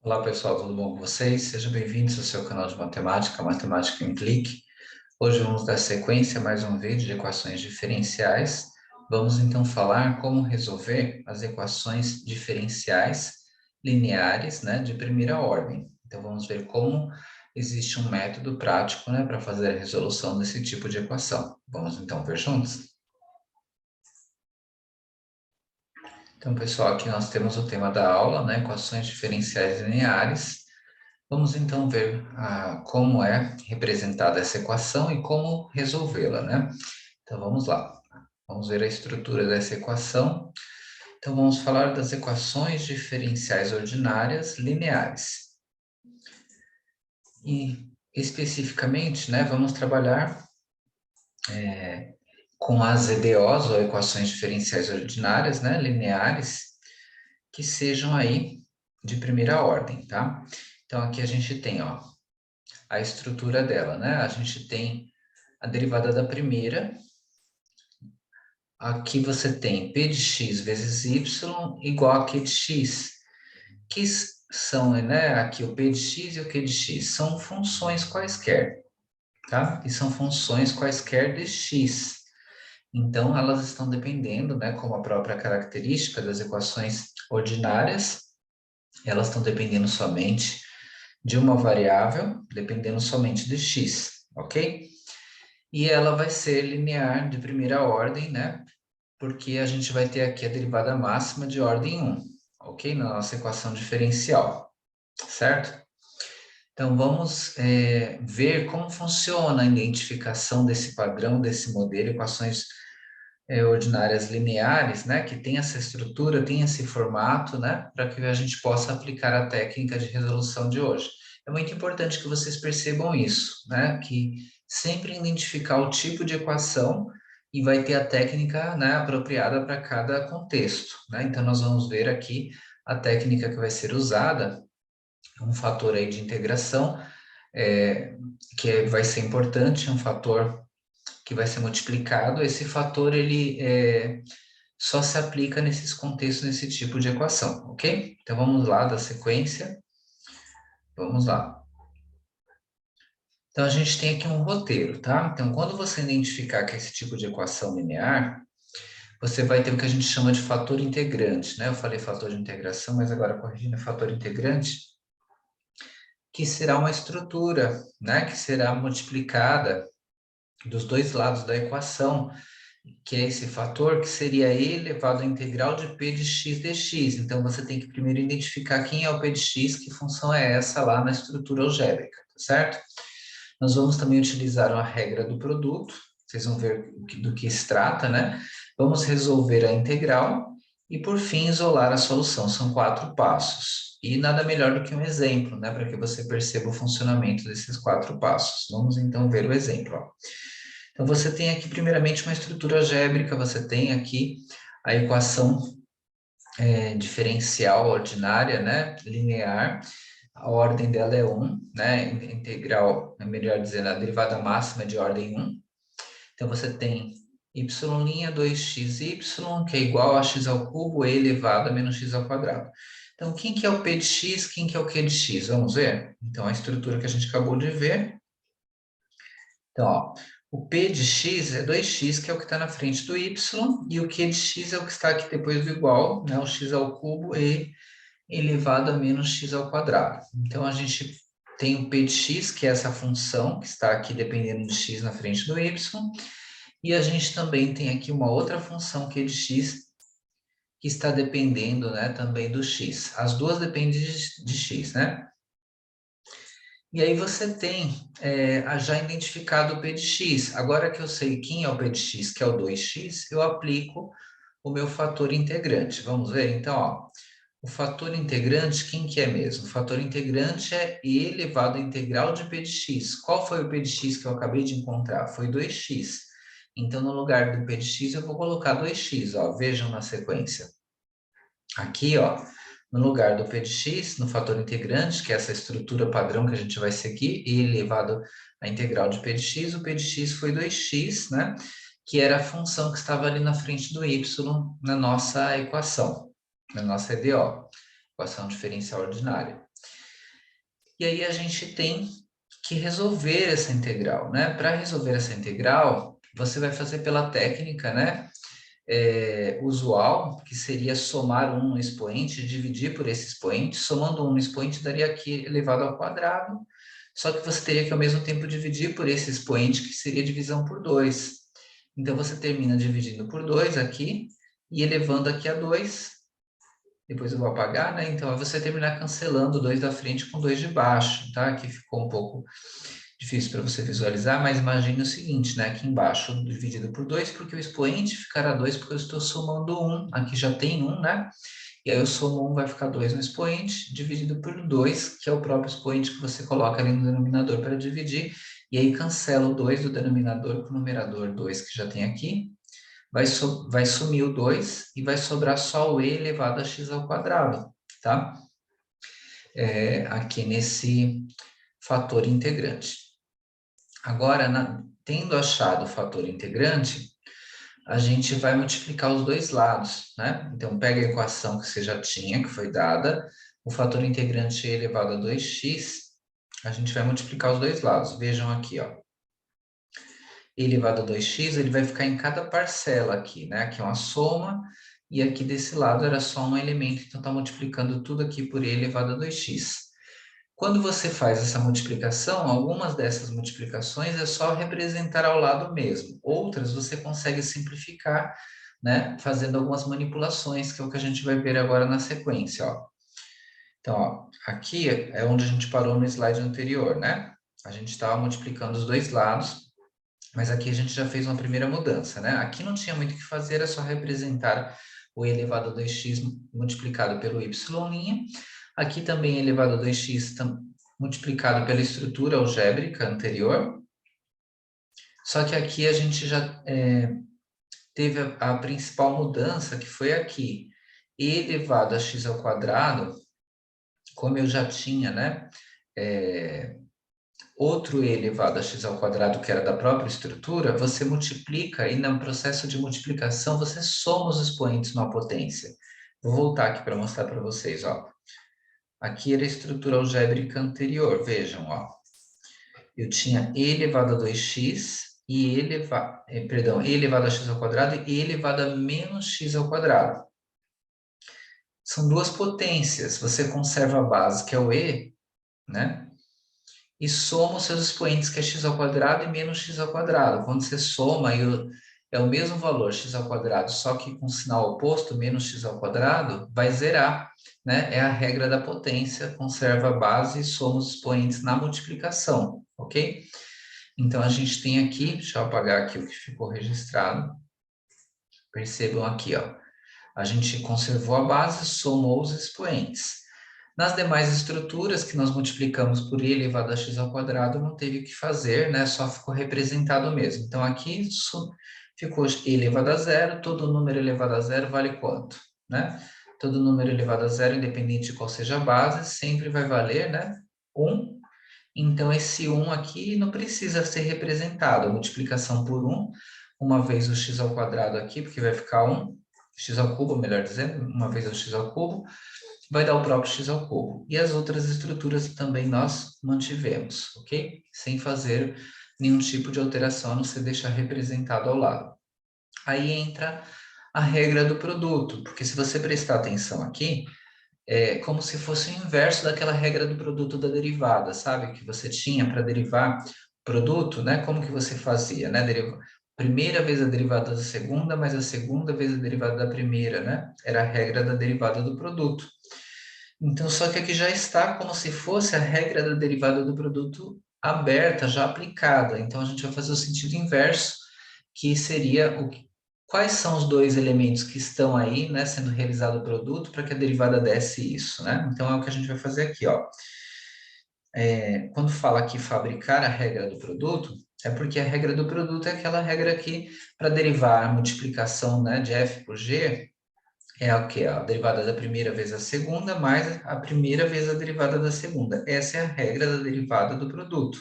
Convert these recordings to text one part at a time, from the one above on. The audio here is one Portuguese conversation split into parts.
Olá pessoal, tudo bom com vocês? Sejam bem-vindos ao seu canal de matemática, Matemática em Clique. Hoje vamos dar sequência a mais um vídeo de equações diferenciais. Vamos então falar como resolver as equações diferenciais lineares, né, de primeira ordem. Então vamos ver como existe um método prático, né, para fazer a resolução desse tipo de equação. Vamos então ver juntos? Então, pessoal, aqui nós temos o tema da aula, né, equações diferenciais lineares. Vamos então ver como é representada essa equação e como resolvê-la, né? Então vamos lá. Vamos ver a estrutura dessa equação. Então vamos falar das equações diferenciais ordinárias lineares. E especificamente, né, vamos trabalhar com as EDOs, ou equações diferenciais ordinárias, né, lineares, que sejam aí de primeira ordem, tá? Então aqui a gente tem, ó, a estrutura dela, né? A gente tem a derivada da primeira. Aqui você tem p de x vezes y igual a q de x, que são, né, aqui o p de x e o q de x, são funções quaisquer, tá? E são funções quaisquer de x. Então, elas estão dependendo, né, como a própria característica das equações ordinárias, elas estão dependendo somente de uma variável, dependendo somente de x, ok? E ela vai ser linear de primeira ordem, né? Porque a gente vai ter aqui a derivada máxima de ordem 1, ok? Na nossa equação diferencial, certo? Então, vamos ver como funciona a identificação desse padrão, desse modelo, equações ordinárias lineares, né? Que tem essa estrutura, tem esse formato, né? Para que a gente possa aplicar a técnica de resolução de hoje. É muito importante que vocês percebam isso, né? Que sempre identificar o tipo de equação e vai ter a técnica, né, apropriada para cada contexto, né? Então, nós vamos ver aqui a técnica que vai ser usada, um fator aí de integração, vai ser importante, um fator que vai ser multiplicado. Esse fator, ele só se aplica nesses contextos, nesse tipo de equação, ok? Então, vamos lá da sequência. Vamos lá. Então, a gente tem aqui um roteiro, tá? Então, quando você identificar que esse tipo de equação linear, você vai ter o que a gente chama de fator integrante, né? Eu falei fator de integração, mas agora corrigindo, é fator integrante, que será uma estrutura, né? Que será multiplicada dos dois lados da equação, que é esse fator que seria e elevado à integral de p de x dx. Então, você tem que primeiro identificar quem é o p de x, que função é essa lá na estrutura algébrica, tá certo? Nós vamos também utilizar a regra do produto, vocês vão ver do que se trata, né? Vamos resolver a integral e, por fim, isolar a solução. São 4 passos. E nada melhor do que um exemplo, né? Para que você perceba o funcionamento desses 4 passos. Vamos, então, ver o exemplo, ó. Então, você tem aqui, primeiramente, uma estrutura algébrica, você tem aqui a equação diferencial ordinária, né, linear, a ordem dela é 1, né, integral, é melhor dizer, a derivada máxima é de ordem 1. Então, você tem y' 2xy, que é igual a x ao cubo, e elevado a menos x ao quadrado. Então, quem que é o p de x, quem que é o q de x? Vamos ver? Então, a estrutura que a gente acabou de ver. Então, ó, o P de x é 2x, que é o que está na frente do y, e o Q de x é o que está aqui depois do igual, né? O x ao cubo e elevado a menos x ao quadrado. Então, a gente tem o P de x, que é essa função que está aqui dependendo de x na frente do y, e a gente também tem aqui uma outra função, Q de x, que está dependendo, né, também do x. As duas dependem de x, né? E aí você tem já identificado o p de x. Agora que eu sei quem é o p de x, que é o 2x, eu aplico o meu fator integrante. Vamos ver? Então, ó, o fator integrante, quem que é mesmo? O fator integrante é e elevado à integral de p de x. Qual foi o p de x que eu acabei de encontrar? Foi 2x. Então, no lugar do p de x, eu vou colocar 2x. Ó, vejam na sequência. Aqui, ó, no lugar do p de x, no fator integrante, que é essa estrutura padrão que a gente vai seguir, e elevado à integral de p de x, o p de x foi 2x, né? Que era a função que estava ali na frente do y na nossa equação, na nossa EDO. equação diferencial ordinária. E aí a gente tem que resolver essa integral, né? Para resolver essa integral, você vai fazer pela técnica, né? Usual, que seria somar 1 no expoente e dividir por esse expoente. Somando 1 no expoente daria aqui elevado ao quadrado, só que você teria que ao mesmo tempo dividir por esse expoente, que seria divisão por 2. Então você termina dividindo por 2 aqui e elevando aqui a 2. Depois eu vou apagar, né? Então você terminar cancelando 2 da frente com 2 de baixo, tá? Aqui ficou um pouco difícil para você visualizar, mas imagine o seguinte, né? Aqui embaixo dividido por 2, porque o expoente ficará 2, porque eu estou somando 1. Aqui já tem 1, né? E aí eu somo 1, vai ficar 2 no expoente, dividido por 2, que é o próprio expoente que você coloca ali no denominador para dividir. E aí cancela o 2 do denominador com o numerador 2, que já tem aqui. Vai sumir o 2 e vai sobrar só o e elevado a x ao quadrado, tá? Aqui nesse fator integrante. Agora, tendo achado o fator integrante, a gente vai multiplicar os dois lados, né? Então, pega a equação que você já tinha, que foi dada, o fator integrante e elevado a 2x, a gente vai multiplicar os dois lados. Vejam aqui, ó. E elevado a 2x, ele vai ficar em cada parcela aqui, né? Aqui é uma soma, e aqui desse lado era só um elemento, então está multiplicando tudo aqui por e elevado a 2x. Quando você faz essa multiplicação, algumas dessas multiplicações é só representar ao lado mesmo. Outras você consegue simplificar, né? Fazendo algumas manipulações, que é o que a gente vai ver agora na sequência, ó. Então, ó, aqui é onde a gente parou no slide anterior, né? A gente estava multiplicando os dois lados, mas aqui a gente já fez uma primeira mudança, né? Aqui não tinha muito o que fazer, é só representar o e elevado a 2x multiplicado pelo y'. Aqui também elevado a 2x multiplicado pela estrutura algébrica anterior. Só que aqui a gente já teve a principal mudança, que foi aqui. E elevado a x ao quadrado, como eu já tinha, né? Outro e elevado a x ao quadrado, que era da própria estrutura, você multiplica e no processo de multiplicação você soma os expoentes numa potência. Vou voltar aqui para mostrar para vocês, ó. Aqui era a estrutura algébrica anterior, vejam, ó. Eu tinha e elevado a 2x e e elevado a x ao quadrado e elevado a menos x ao quadrado. São duas potências, você conserva a base, que é o e, né? E soma os seus expoentes, que é x ao quadrado e menos x ao quadrado. Quando você soma, é o mesmo valor, x ao quadrado, só que com sinal oposto, menos x ao quadrado, vai zerar, né? É a regra da potência, conserva a base e soma os expoentes na multiplicação, ok? Então, a gente tem aqui, deixa eu apagar aqui o que ficou registrado. Percebam aqui, ó. A gente conservou a base, somou os expoentes. Nas demais estruturas que nós multiplicamos por i elevado a x ao quadrado, não teve o que fazer, né? Só ficou representado mesmo. Então, aqui ficou i elevado a zero, todo número elevado a zero vale quanto, né? Todo número elevado a zero, independente de qual seja a base, sempre vai valer, né? 1. Então, esse 1 aqui não precisa ser representado. A multiplicação por 1, uma vez o x ao quadrado aqui, porque vai ficar 1, x ao cubo, melhor dizendo, uma vez o x ao cubo, vai dar o próprio x ao cubo. E as outras estruturas também nós mantivemos, ok? Sem fazer nenhum tipo de alteração, a não ser deixar representado ao lado. Aí entra a regra do produto, porque se você prestar atenção aqui, é como se fosse o inverso daquela regra do produto da derivada, sabe? Que você tinha para derivar produto, né? Como que você fazia, né? Primeira vez a derivada da segunda, mas a segunda vez a derivada da primeira, né? Era a regra da derivada do produto. Então, só que aqui já está como se fosse a regra da derivada do produto aberta, já aplicada. Então, a gente vai fazer o sentido inverso, que seria quais são os dois elementos que estão aí, né, sendo realizado o produto para que a derivada desse isso, né? Então, é o que a gente vai fazer aqui, ó. Quando fala aqui fabricar a regra do produto, é porque a regra do produto é aquela regra que, para derivar a multiplicação, né, de f por g, é o que? A derivada da primeira vezes a segunda, mais a primeira vez a derivada da segunda. Essa é a regra da derivada do produto.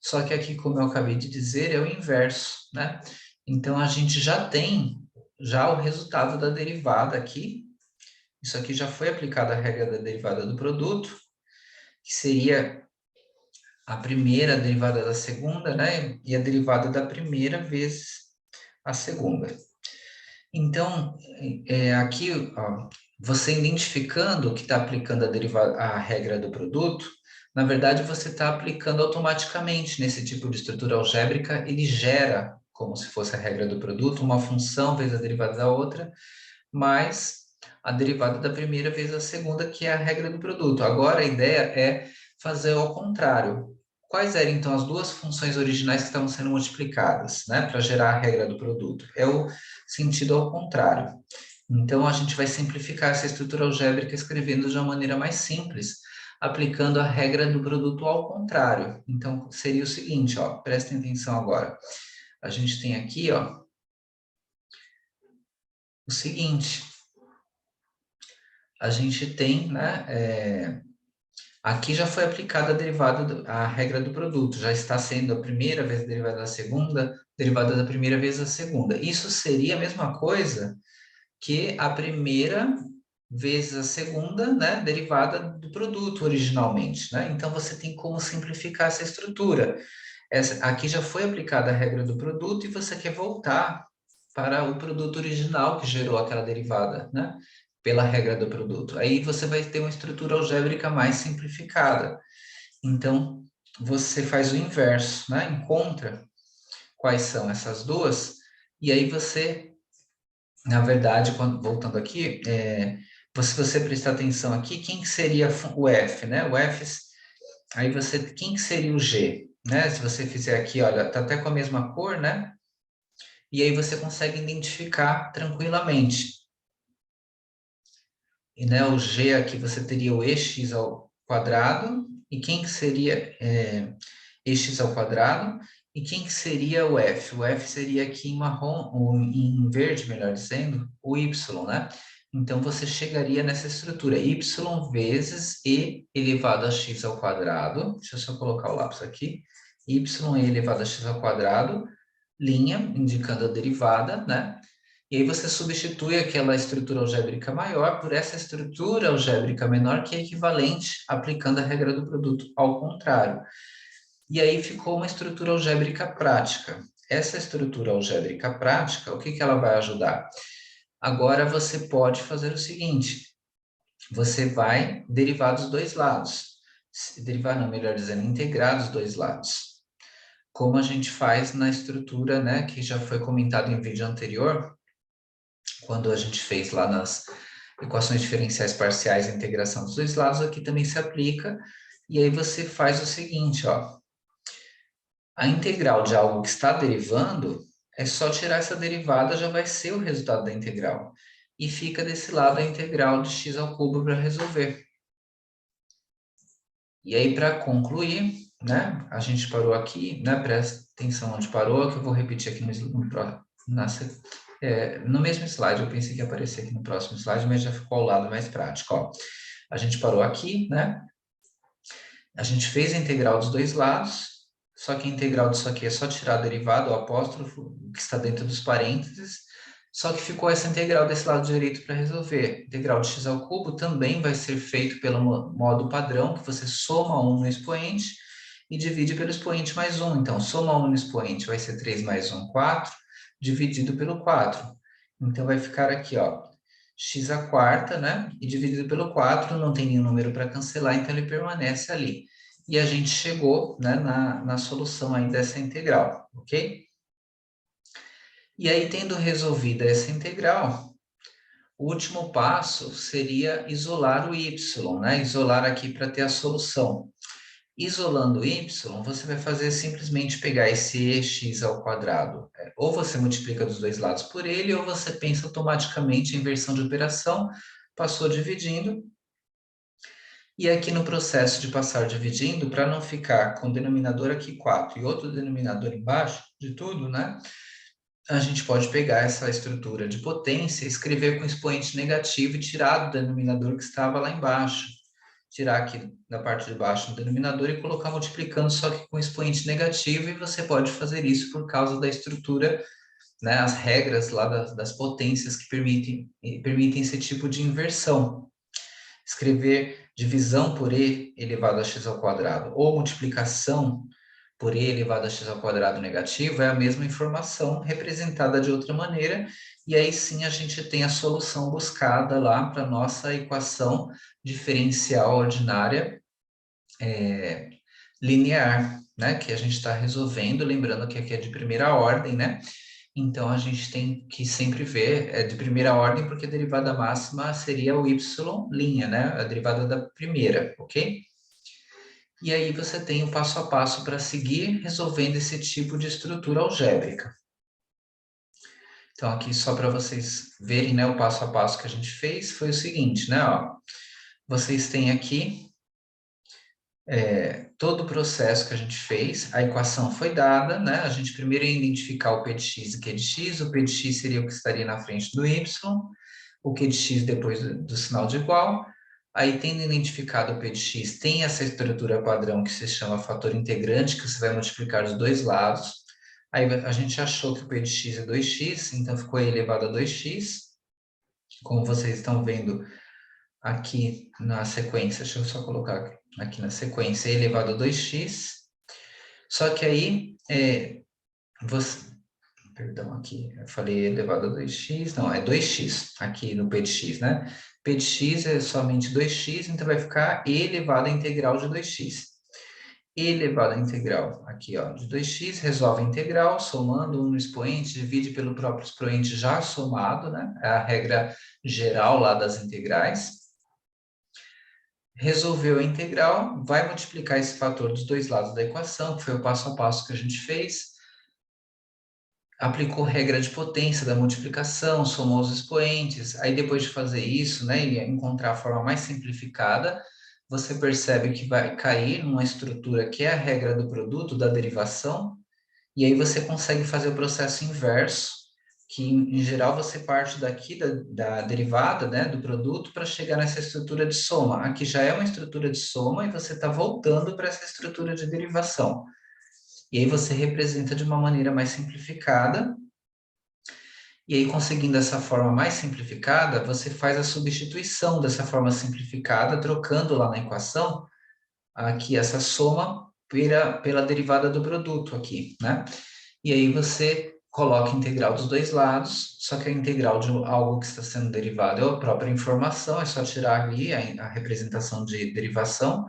Só que aqui, como eu acabei de dizer, é o inverso, né? Então, a gente já tem o resultado da derivada aqui, Isso aqui já foi aplicada a regra da derivada do produto, que seria a primeira derivada da segunda, né? E a derivada da primeira vezes a segunda. Então, aqui, ó, você identificando que está aplicando a regra do produto, na verdade, você está aplicando automaticamente nesse tipo de estrutura algébrica, ele gera, como se fosse a regra do produto, uma função vezes a derivada da outra, mais a derivada da primeira vezes a segunda, que é a regra do produto. Agora, a ideia é fazer ao contrário. Quais eram, então, as duas funções originais que estavam sendo multiplicadas, né, para gerar a regra do produto? É o sentido ao contrário. Então, a gente vai simplificar essa estrutura algébrica escrevendo de uma maneira mais simples, aplicando a regra do produto ao contrário. Então, seria o seguinte, ó, prestem atenção agora. A gente tem aqui, ó, o seguinte. A gente tem, né, aqui já foi aplicada a derivada, a regra do produto, já está sendo a primeira vez a derivada da segunda, derivada da primeira vez a segunda. Isso seria a mesma coisa que a primeira vezes a segunda, né, derivada do produto originalmente, né? Então, você tem como simplificar essa estrutura. Aqui já foi aplicada a regra do produto e você quer voltar para o produto original que gerou aquela derivada, né? Pela regra do produto. Aí você vai ter uma estrutura algébrica mais simplificada. Então, você faz o inverso, né? Encontra quais são essas duas, e aí você, na verdade, voltando aqui, se você prestar atenção aqui, quem que seria o F, né? O F, aí quem que seria o G, né? Se você fizer aqui, olha, tá até com a mesma cor, né? E aí você consegue identificar tranquilamente. E, né, o G aqui você teria o EX ao quadrado, e quem que seria EX ao quadrado, e quem que seria o F? O F seria aqui em marrom, ou em verde, melhor dizendo, o Y, né? Então, você chegaria nessa estrutura, y vezes e elevado a x ao quadrado, deixa eu só colocar o lápis aqui, y elevado a x ao quadrado, linha, indicando a derivada, né? E aí você substitui aquela estrutura algébrica maior por essa estrutura algébrica menor, que é equivalente, aplicando a regra do produto ao contrário. E aí ficou uma estrutura algébrica prática. Essa estrutura algébrica prática, o que que ela vai ajudar? Agora você pode fazer o seguinte, você vai derivar dos dois lados. Derivar, não, melhor dizendo, integrar dos dois lados. Como a gente faz na estrutura, né, que já foi comentado em vídeo anterior, quando a gente fez lá nas equações diferenciais parciais a integração dos dois lados, aqui também se aplica, e aí você faz o seguinte, ó, a integral de algo que está derivando, é só tirar essa derivada, já vai ser o resultado da integral. E fica desse lado a integral de x ao cubo para resolver. E aí, para concluir, né, a gente parou aqui, né, presta atenção onde parou, que eu vou repetir aqui no mesmo slide. Eu pensei que ia aparecer aqui no próximo slide, mas já ficou ao lado mais prático. Ó. A gente parou aqui, né? A gente fez a integral dos dois lados, só que a integral disso aqui é só tirar a derivada, o apóstrofo, que está dentro dos parênteses, só que ficou essa integral desse lado direito para resolver. Integral de x ao cubo também vai ser feito pelo modo padrão, que você soma 1 no expoente e divide pelo expoente mais 1. Então, soma 1 no expoente vai ser 3 mais 1, 4, dividido pelo 4. Então, vai ficar aqui, ó, x à quarta, né? E dividido pelo 4, não tem nenhum número para cancelar, então ele permanece ali. E a gente chegou, né, na solução aí dessa integral, ok? E aí, tendo resolvida essa integral, o último passo seria isolar o y, né? Isolar aqui para ter a solução. Isolando y, você vai fazer simplesmente pegar esse ex ao quadrado. Ou você multiplica dos dois lados por ele, ou você pensa automaticamente em inversão de operação, passou dividindo. E aqui no processo de passar dividindo, para não ficar com o denominador aqui 4 e outro denominador embaixo de tudo, né? A gente pode pegar essa estrutura de potência, escrever com expoente negativo e tirar do denominador que estava lá embaixo. Tirar aqui da parte de baixo do denominador e colocar multiplicando só que com expoente negativo, e você pode fazer isso por causa da estrutura né, as regras lá das potências que permitem esse tipo de inversão. Escrever divisão por e elevado a x ao quadrado ou multiplicação por e elevado a x ao quadrado negativo é a mesma informação representada de outra maneira, e aí sim a gente tem a solução buscada lá para a nossa equação diferencial ordinária linear, né? Que a gente está resolvendo, lembrando que aqui é de primeira ordem, né? Então, a gente tem que sempre ver, é de primeira ordem, porque a derivada máxima seria o y', né? A derivada da primeira, ok? E aí você tem o passo a passo para seguir resolvendo esse tipo de estrutura algébrica. Então, aqui só para vocês verem, né, o passo a passo que a gente fez, foi o seguinte, né? Ó, vocês têm aqui todo o processo que a gente fez, a equação foi dada, né? A gente primeiro ia identificar o P de x e Q de x, o P de x seria o que estaria na frente do y, o Q de x depois do sinal de igual. Aí, tendo identificado o P de x, tem essa estrutura padrão que se chama fator integrante, que você vai multiplicar os dois lados. Aí, a gente achou que o P de x é 2x, então ficou e elevado a 2x. Como vocês estão vendo aqui na sequência, deixa eu só colocar aqui na sequência, e elevado a 2x. Só que aí, perdão, aqui, eu falei elevado a 2x, não, é 2x, aqui no P de x, né? P de x é somente 2x, então vai ficar e elevado à integral de 2x. E elevado à integral, aqui, ó, de 2x, resolve a integral, somando um no expoente, divide pelo próprio expoente já somado, né? É a regra geral lá das integrais. Resolveu a integral, vai multiplicar esse fator dos dois lados da equação, que foi o passo a passo que a gente fez. Aplicou regra de potência da multiplicação, somou os expoentes. Aí, depois de fazer isso, né, e encontrar a forma mais simplificada, você percebe que vai cair numa estrutura que é a regra do produto, da derivação, e aí você consegue fazer o processo inverso, que em geral você parte daqui da derivada, né, do produto, para chegar nessa estrutura de soma. Aqui já é uma estrutura de soma e você está voltando para essa estrutura de derivação. E aí você representa de uma maneira mais simplificada. E aí, conseguindo essa forma mais simplificada, você faz a substituição dessa forma simplificada, trocando lá na equação, aqui essa soma pela derivada do produto aqui, né? E aí você coloca a integral dos dois lados, só que a integral de algo que está sendo derivado é a própria informação, é só tirar ali a representação de derivação,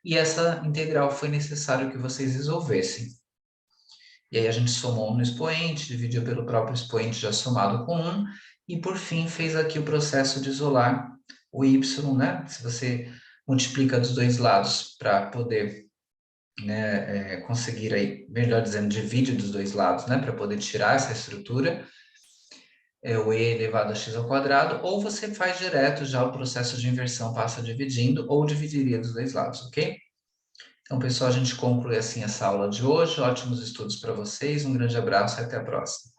e essa integral foi necessário que vocês resolvessem. E aí a gente somou no expoente, dividiu pelo próprio expoente já somado com 1, e por fim fez aqui o processo de isolar o y, né? Se você multiplica dos dois lados para poder, né, conseguir aí, melhor dizendo, divide dos dois lados, né, para poder tirar essa estrutura, o e elevado a x ao quadrado, ou você faz direto já o processo de inversão, passa dividindo, ou dividiria dos dois lados, ok? Então, pessoal, a gente conclui assim essa aula de hoje. Ótimos estudos para vocês. Um grande abraço e até a próxima.